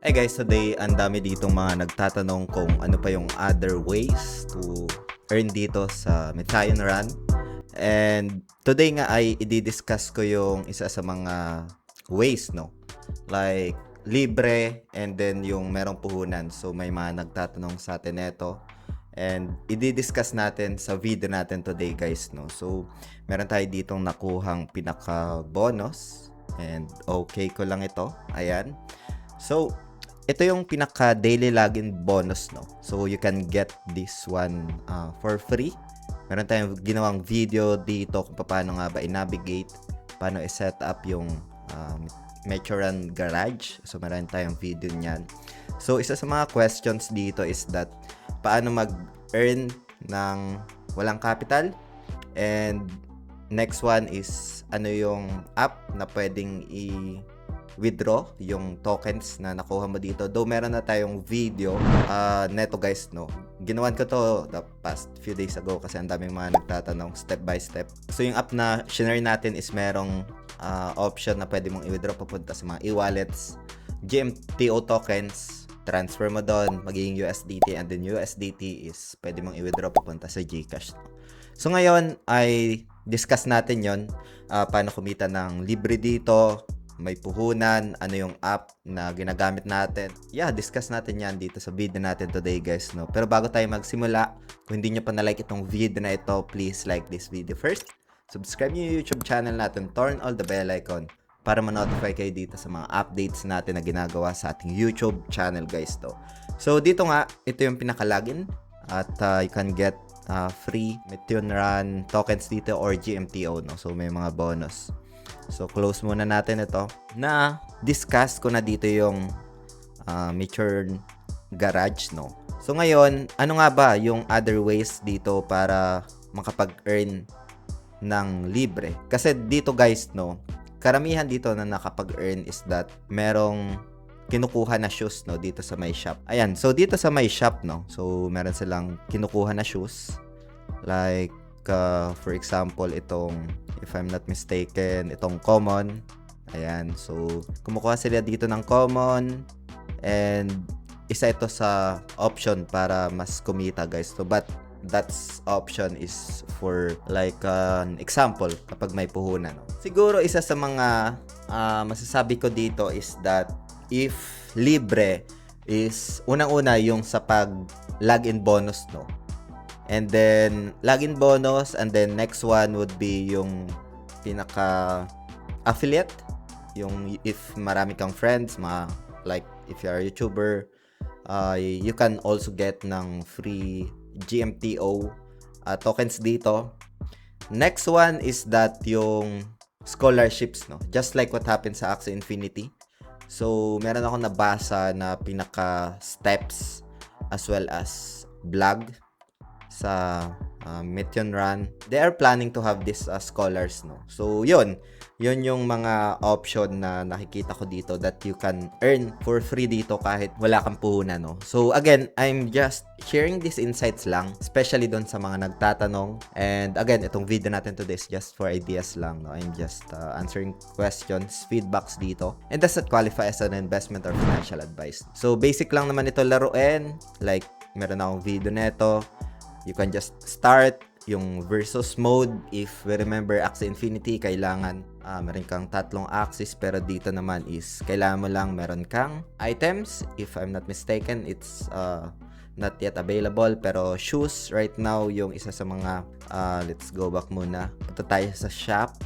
Hey guys, today ang dami ditong mga nagtatanong kung ano pa yung other ways to earn dito sa Metayon Run. And today nga ay i-discuss ko yung isa sa mga ways, no? Like libre and then yung merong puhunan. So may mga nagtatanong sa atin neto. And i-discuss natin sa video natin today guys, no? So meron tayo ditong nakuhang pinaka-bonus. And okay ko lang ito. Ayan. So ito yung pinaka daily login bonus, no? So you can get this one for free. Meron tayong ginawang video dito kung paano nga ba i-navigate, paano i-set up yung Mechoran Garage. So meron tayong video niyan. So isa sa mga questions dito is that paano mag-earn ng walang capital, and next one is ano yung app na pwedeng withdraw yung tokens na nakuha mo dito. Though meron na tayong video neto guys, no? Ginawan ko to the past few days ago kasi ang daming mga nagtatanong step by step. So yung app na shinare natin is merong option na pwede mong i-withdraw papunta sa mga e-wallets, GMTO tokens, transfer mo doon, magiging USDT, and then USDT is pwede mong i-withdraw papunta sa GCash. So ngayon ay discuss natin yon, paano kumita ng libre dito, may puhunan, ano yung app na ginagamit natin. Yeah, discuss natin yan dito sa video natin today guys, no? Pero bago tayo magsimula, kung hindi nyo pa na-like itong video na ito, please like this video first. Subscribe nyo yung YouTube channel natin, turn all the bell icon para ma-notify kayo dito sa mga updates natin na ginagawa sa ating YouTube channel guys, to. So dito nga, ito yung pinaka-login at you can get free Meteon Run tokens dito or GMTO, no? So may mga bonus. So close muna natin ito. Na discuss ko na dito yung Mechoran Garage, no? So ngayon, ano nga ba yung other ways dito para makapag-earn ng libre? Kasi dito guys, no, karamihan dito na nakapag-earn is that merong kinukuha na shoes, no, dito sa my shop. Ayan, so dito sa my shop, no, so meron silang kinukuha na shoes. Like, for example, itong, if I'm not mistaken, itong common. Ayan, so kumukuha sila dito ng common and isa ito sa option para mas kumita guys. So but that's option is for like an example kapag may puhunan, no? Siguro isa sa mga masasabi ko dito is that if libre is unang-una yung sa pag login bonus, no? And then login bonus, and then next one would be yung pinaka affiliate, yung if marami kang friends, like if you are a YouTuber, you can also get ng free GMTO tokens dito. Next one is that yung scholarships, no? Just like what happened sa Axie Infinity. So meron ako nabasa na pinaka steps as well as blog sa Meteon Run. They are planning to have this scholars, no? So yun yung mga option na nakikita ko dito that you can earn for free dito kahit wala kang puhunan, no? So again, I'm just sharing these insights lang, especially doon sa mga nagtatanong. And again, itong video natin today is just for ideas lang, no? I'm just answering questions, feedbacks dito, and does not qualify as an investment or financial advice. So basic lang naman ito laruin. Like, meron akong video neto. You can just start yung versus mode. If we remember Axie Infinity, kailangan meron kang tatlong axis, pero dito naman is kailangan mo lang meron kang items. If I'm not mistaken, it's not yet available, pero shoes right now yung isa sa mga let's go back muna. Punta tayo sa shop,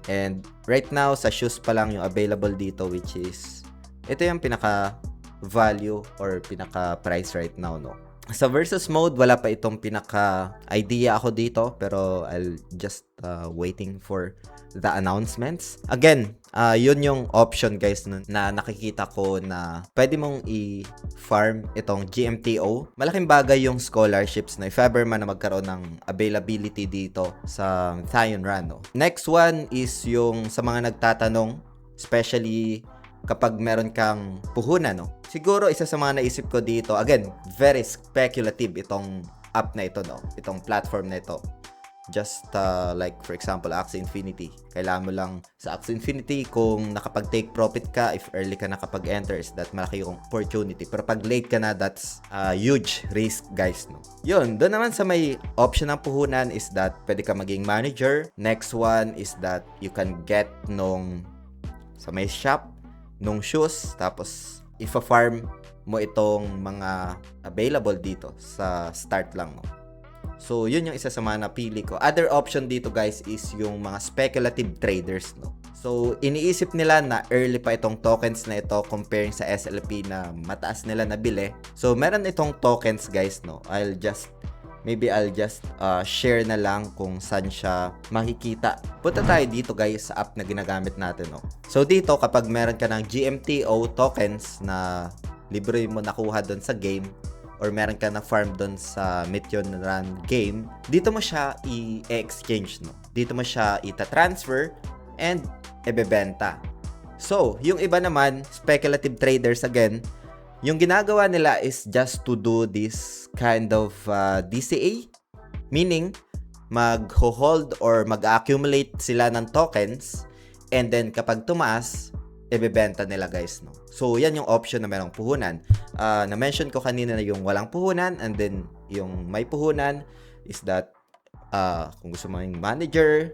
and right now sa shoes pa lang yung available dito, which is ito yung pinaka value or pinaka price right now, no? Sa versus mode, wala pa itong pinaka-idea ako dito, pero I'll just waiting for the announcements. Again, yun yung option guys na nakikita ko na pwede mong i-farm itong GMTO. Malaking bagay yung scholarships na if ever man na magkaroon ng availability dito sa Metayon Run, no? Next one is yung sa mga nagtatanong, especially kapag meron kang puhunan, no? Siguro isa sa mga naisip ko dito, again, very speculative itong app na ito, no? Itong platform na ito. just like for example Axie Infinity. Kailangan mo lang sa Axie Infinity kung nakapag-take profit ka, if early ka nakapag-enter, is that malaki yung opportunity. Pero pag late ka na, that's huge risk guys, no? Yun, doon naman sa may option ng puhunan is that pwede ka maging manager. Next one is that you can get nung sa may shop nung shoes, tapos ifa-farm mo itong mga available dito sa start lang, no? So, yun yung isa sa mga napili ko. Other option dito guys is yung mga speculative traders, no? So, iniisip nila na early pa itong tokens na ito comparing sa SLP na mataas nila nabili. So, meron itong tokens guys, no? I'll just share na lang kung saan siya makikita. Punta tayo dito guys sa app na ginagamit natin, no? So, dito kapag meron ka ng GMTO tokens na libre mo nakuha doon sa game, or meron ka na farm doon sa Meteor Run game, dito mo siya i-exchange, no? Dito mo siya ita-transfer and ibebenta. So, yung iba naman, speculative traders again, yung ginagawa nila is just to do this kind of DCA, meaning mag-hold or mag-accumulate sila ng tokens, and then kapag tumaas, ibebenta nila guys, no? So, yan yung option na merong puhunan. Na-mention ko kanina na yung walang puhunan, and then yung may puhunan is that kung gusto mo yung manager,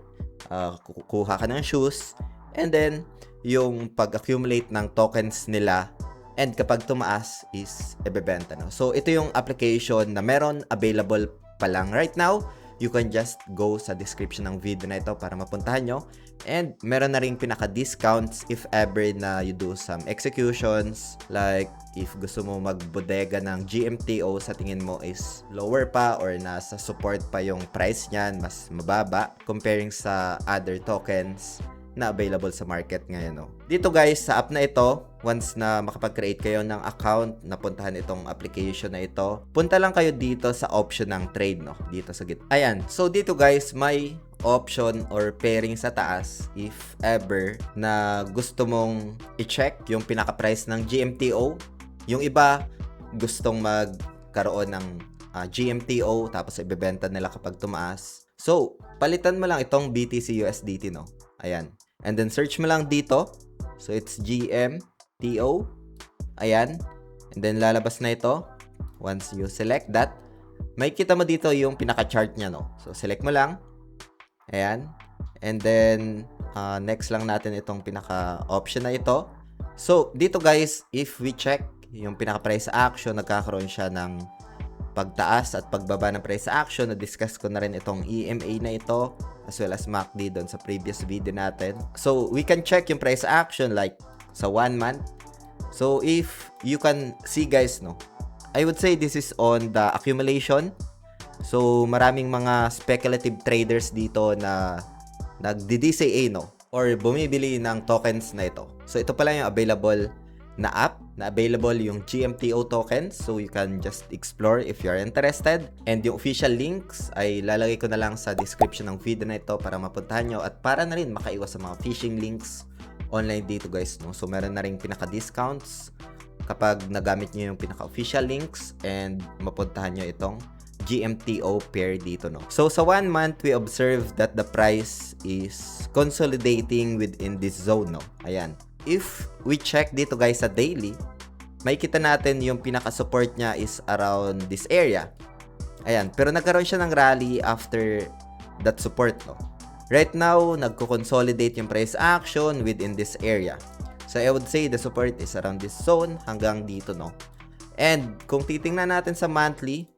kukuha ka ng shoes, and then yung pag-accumulate ng tokens nila, and kapag tumaas is ibebenta, no? So, ito yung application na meron available pa lang right now. You can just go sa description ng video na ito para mapuntahan nyo. And meron na rin pinaka-discounts if ever na you do some executions. Like, if gusto mo magbodega ng GMTO, sa tingin mo is lower pa or nasa support pa yung price niyan, mas mababa comparing sa other tokens na available sa market ngayon, no? Dito guys, sa app na ito, once na makapag-create kayo ng account, napuntahan itong application na ito, punta lang kayo dito sa option ng trade, no? Dito sa gitna. Ayan. So, dito guys, may option or pairing sa taas if ever na gusto mong i-check yung pinaka-price ng GMTO. Yung iba, gustong magkaroon ng GMTO, tapos ibebenta nila kapag tumaas. So, palitan mo lang itong BTC USDT, no? Ayan. And then, search mo lang dito. So, it's GMTO. Ayan. And then, lalabas na ito. Once you select that, may kita mo dito yung pinaka-chart niya, no? So, select mo lang. Ayan. And then, next lang natin itong pinaka-option na ito. So, dito guys, if we check yung pinaka-price action, nagkakaroon siya ng pagtaas at pagbaba ng price action. Na-discuss ko na rin itong EMA na ito as well as MACD doon sa previous video natin. So, we can check yung price action like sa 1 month. So, if you can see guys, no, I would say this is on the accumulation. So, maraming mga speculative traders dito na nagdi-DCA, no, or bumibili ng tokens na ito. So, ito pala yung available na app, na available yung GMTO tokens. So, you can just explore if you're interested. And yung official links ay lalagay ko na lang sa description ng video na ito para mapuntahan nyo at para na rin makaiwas sa mga phishing links online dito guys, no. So, meron na rin pinaka-discounts kapag nagamit nyo yung pinaka-official links and mapuntahan nyo itong GMTO pair dito, no. So, sa 1 month, we observe that the price is consolidating within this zone, no. Ayan. If we check dito guys sa daily, may kita natin yung pinaka-support niya is around this area. Ayan. Pero nagkaroon siya ng rally after that support, no. Right now, nagko-consolidate yung price action within this area. So, I would say the support is around this zone hanggang dito, no. And kung titingnan natin sa monthly,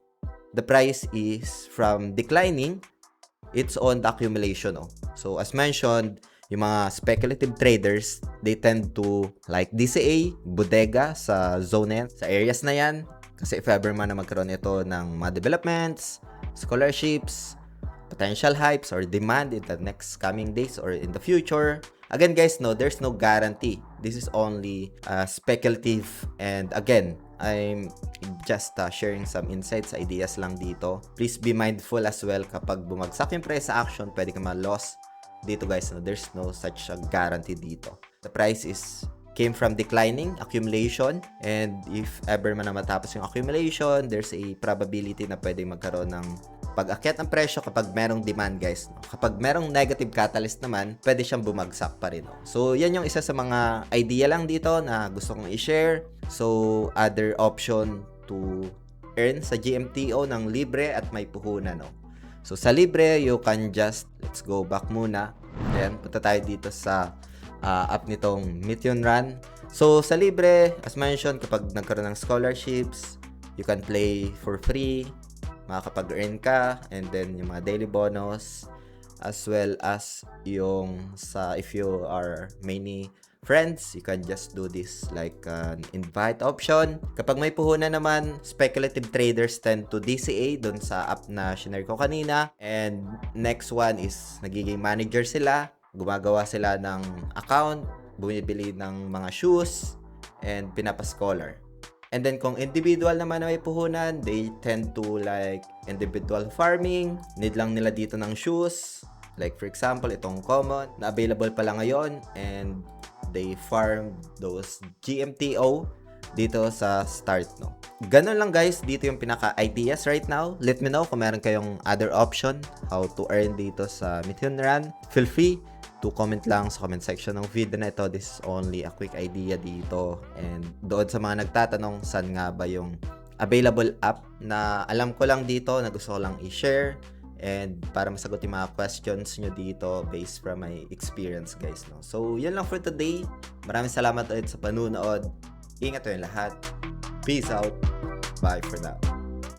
the price is from declining, it's on the accumulation, no. So, as mentioned, yung mga speculative traders, they tend to like DCA, bodega sa zone na yan, sa areas na yan. Kasi if ever man na magkaroon ito ng mga developments, scholarships, potential hypes, or demand in the next coming days or in the future. Again guys, no, there's no guarantee. This is only speculative, and again, I'm just sharing some insights, ideas lang dito. Please be mindful as well kapag bumagsak yung price action, pwede ka ma-loss dito guys, no, there's no such a guarantee dito. The price came from declining accumulation, and if ever man na matapos yung accumulation, there's a probability na pwede magkaroon ng pag akyat ang presyo kapag merong demand, guys, no? Kapag merong negative catalyst naman, pwede siyang bumagsak pa rin, no? So, yan yung isa sa mga idea lang dito na gusto kong i-share. So, other option to earn sa GMTO ng libre at may puhunan, no? So, sa libre, you can just, let's go back muna. Then, punta tayo dito sa app nitong Mission Run. So, sa libre, as mentioned, kapag nagkaroon ng scholarships, you can play for free, makakapag-earn ka, and then yung mga daily bonus, as well as yung sa, if you are many friends, you can just do this like an invite option. Kapag may puhunan naman, speculative traders tend to DCA dun sa app na shinare ko kanina. And next one is, nagiging manager sila, gumagawa sila ng account, bumibili ng mga shoes, and pinapa-scholar. And then kung individual naman na may puhunan, they tend to like individual farming. Need lang nila dito ng shoes. Like for example, itong common na available pa lang ngayon, and they farm those GMTO dito sa start, no? Ganun lang, guys, dito yung pinaka-ideas right now. Let me know kung meron kayong other option how to earn dito sa Mission Run. Feel free to comment lang sa comment section ng video na ito. This is only a quick idea dito. And doon sa mga nagtatanong saan nga ba yung available app na alam ko lang dito, na gusto ko lang i-share, and para masagot yung mga questions nyo dito based from my experience, guys, no? So, yun lang for today. Maraming salamat ulit sa panunood. Ingat yung lahat. Peace out. Bye for now.